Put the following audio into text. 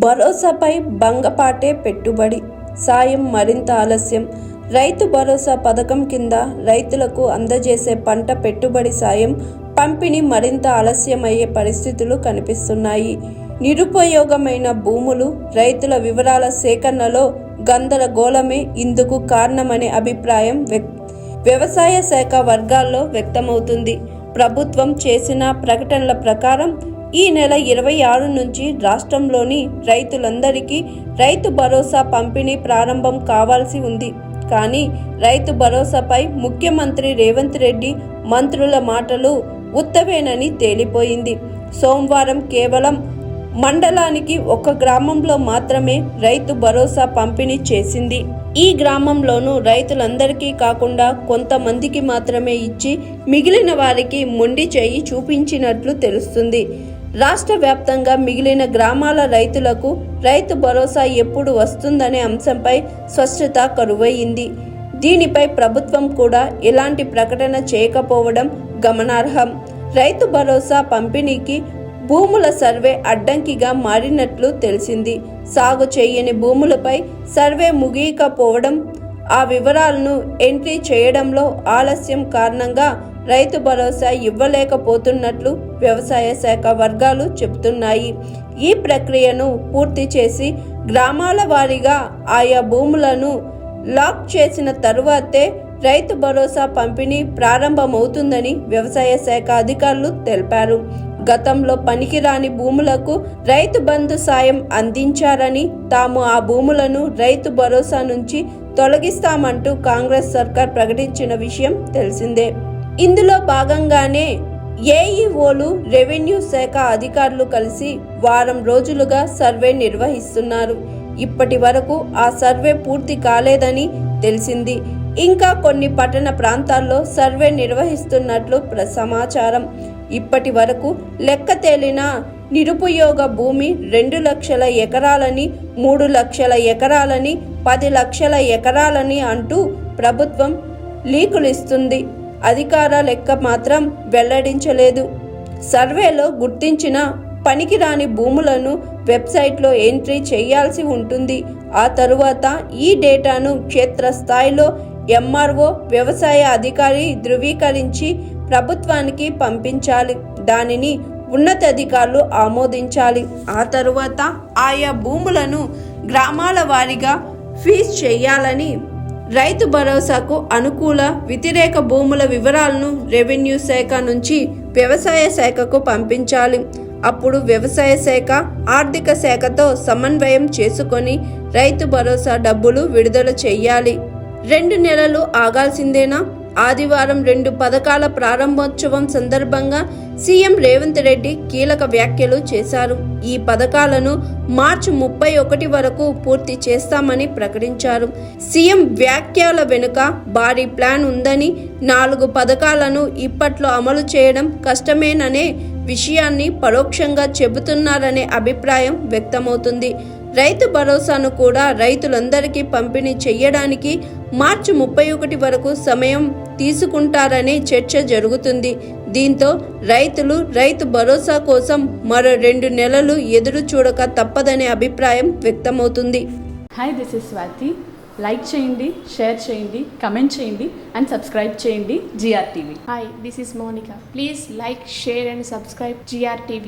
భరోసాపై భంగపాటే పెట్టుబడి సాయం మరింత ఆలస్యం. రైతు భరోసా పథకం కింద రైతులకు అందజేసే పంట పెట్టుబడి సాయం పంపిణీ మరింత ఆలస్యమయ్యే పరిస్థితులు కనిపిస్తున్నాయి. నిరుపయోగమైన భూములు, రైతుల వివరాల సేకరణలో గందరగోళమే ఇందుకు కారణమనే అభిప్రాయం వ్యవసాయ శాఖ వర్గాల్లో వ్యక్తమవుతుంది. ప్రభుత్వం చేసిన ప్రకటనల ప్రకారం ఈ నెల 26 నుంచి రాష్ట్రంలోని రైతులందరికీ రైతు భరోసా పంపిణీ ప్రారంభం కావాల్సి ఉంది. కానీ రైతు భరోసాపై ముఖ్యమంత్రి రేవంత్ రెడ్డి మంత్రుల మాటలు ఉత్తవేనని తేలిపోయింది. సోమవారం కేవలం మండలానికి ఒక గ్రామంలో మాత్రమే రైతు భరోసా పంపిణీ చేసింది. ఈ గ్రామంలోనూ రైతులందరికీ కాకుండా కొంతమందికి మాత్రమే ఇచ్చి మిగిలిన వారికి మొండి చేయి చూపించినట్లు తెలుస్తుంది. రాష్ట్ర వ్యాప్తంగా మిగిలిన గ్రామాల రైతులకు రైతు భరోసా ఎప్పుడు వస్తుందనే అంశంపై స్పష్టత కరువయింది. దీనిపై ప్రభుత్వం కూడా ఎలాంటి ప్రకటన చేయకపోవడం గమనార్హం. రైతు భరోసా పంపిణీకి భూముల సర్వే అడ్డంకిగా మారినట్లు తెలిసింది. సాగు చేయని భూములపై సర్వే ముగియకపోవడం, ఆ వివరాలను ఎంట్రీ చేయడంలో ఆలస్యం కారణంగా రైతు భరోసా ఇవ్వలేకపోతున్నట్లు వ్యవసాయ శాఖ వర్గాలు చెబుతున్నాయి. ఈ ప్రక్రియను పూర్తి చేసి గ్రామాల వారీగా ఆయా భూములను లాక్ చేసిన తరువాతే రైతు భరోసా పంపిణీ ప్రారంభమవుతుందని వ్యవసాయ శాఖ అధికారులు తెలిపారు. గతంలో పనికిరాని భూములకు రైతు బంధు సాయం అందించారని, తాము ఆ భూములను రైతు భరోసా నుంచి తొలగిస్తామంటూ కాంగ్రెస్ సర్కార్ ప్రకటించిన విషయం తెలిసిందే. ఇందులో భాగంగానే ఏఈఓలు, రెవెన్యూ శాఖ అధికారులు కలిసి వారం రోజులుగా సర్వే నిర్వహిస్తున్నారు. ఇప్పటి వరకు ఆ సర్వే పూర్తి కాలేదని తెలిసింది. ఇంకా కొన్ని పట్టణ ప్రాంతాల్లో సర్వే నిర్వహిస్తున్నట్లు సమాచారం. ఇప్పటి వరకు లెక్క తేలిన నిరుపయోగ భూమి 2 లక్షల ఎకరాలని, 3 లక్షల ఎకరాలని, 10 లక్షల ఎకరాలని అంటూ ప్రభుత్వం లీకులు ఇస్తుంది. అధికార లెక్క మాత్రం వెల్లడించలేదు. సర్వేలో గుర్తించిన పనికిరాని భూములను వెబ్సైట్లో ఎంట్రీ చేయాల్సి ఉంటుంది. ఆ తరువాత ఈ డేటాను క్షేత్రస్థాయిలో ఎంఆర్ఓ, వ్యవసాయ అధికారి ధృవీకరించి ప్రభుత్వానికి పంపించాలి. దానిని ఉన్నతాధికారులు ఆమోదించాలి. ఆ తరువాత ఆయా భూములను గ్రామాల వారీగా ఫీజ్ చేయాలని, రైతు భరోసాకు అనుకూల, వ్యతిరేక భూముల వివరాలను రెవెన్యూ శాఖ నుంచి వ్యవసాయ శాఖకు పంపించాలి. అప్పుడు వ్యవసాయ శాఖ ఆర్థిక శాఖతో సమన్వయం చేసుకొని రైతు భరోసా డబ్బులు విడుదల చేయాలి. 2 నెలలు ఆగాల్సిందేనా? ఆదివారం 2 పథకాల ప్రారంభోత్సవం సందర్భంగా సీఎం రేవంత్ రెడ్డి కీలక వ్యాఖ్యలు చేశారు. ఈ పథకాలను మార్చి 31 వరకు పూర్తి చేస్తామని ప్రకటించారు. సీఎం వ్యాఖ్యల వెనుక భారీ ప్లాన్ ఉందని, 4 పథకాలను ఇప్పట్లో అమలు చేయడం కష్టమేననే విషయాన్ని పరోక్షంగా చెబుతున్నారనే అభిప్రాయం వ్యక్తమవుతుంది. రైతు భరోసాను కూడా రైతులందరికీ పంపిణీ చేయడానికి మార్చి 31 వరకు సమయం తీసుకుంటారనే చర్చ జరుగుతుంది. దీంతో రైతులు రైతు భరోసా కోసం మరో 2 నెలలు ఎదురు చూడక తప్పదనే అభిప్రాయం వ్యక్తమవుతుంది. Hi, this is Swathi. Like చేయండి, షేర్ చేయండి, కమెంట్ చేయండి అండ్ సబ్స్క్రైబ్ చేయండి GR TV. Hi, this is Monica. Please like, share and subscribe GR TV.